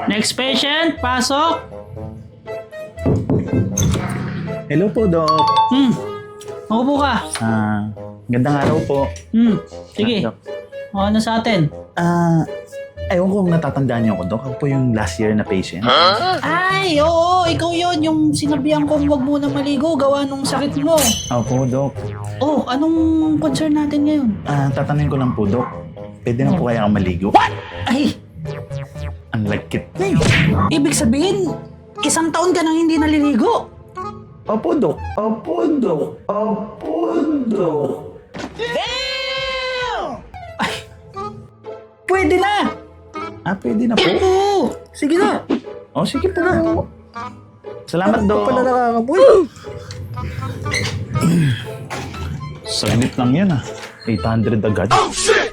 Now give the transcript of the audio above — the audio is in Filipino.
Next patient, pasok. Hello po, Doc. Maupo ka. Gandang araw po. Sige. Doc. O, ano sa atin? Ewan ko kung natatandaan niyo ako, Doc. Ako po yung last year na patient. Ay, oo, ikaw yon yung sinabihan kong huwag muna maligo gawa nung sakit mo. Opo, Doc. Oh, anong concern natin ngayon? Tatanungin ko lang po, Doc. Pwede na po kaya akong maligo? Ay, Ang lagkit. ibig sabihin, 1 taon ka nang hindi naliligo. Opo, Doc. Opo, Doc. Opo, Doc. Pwede na. Pwede na po. Oo, sige na. Sige po. Salamat, Doc. Pala nakakaboy. Saglit lang yan, 800 agad. Oh, shit!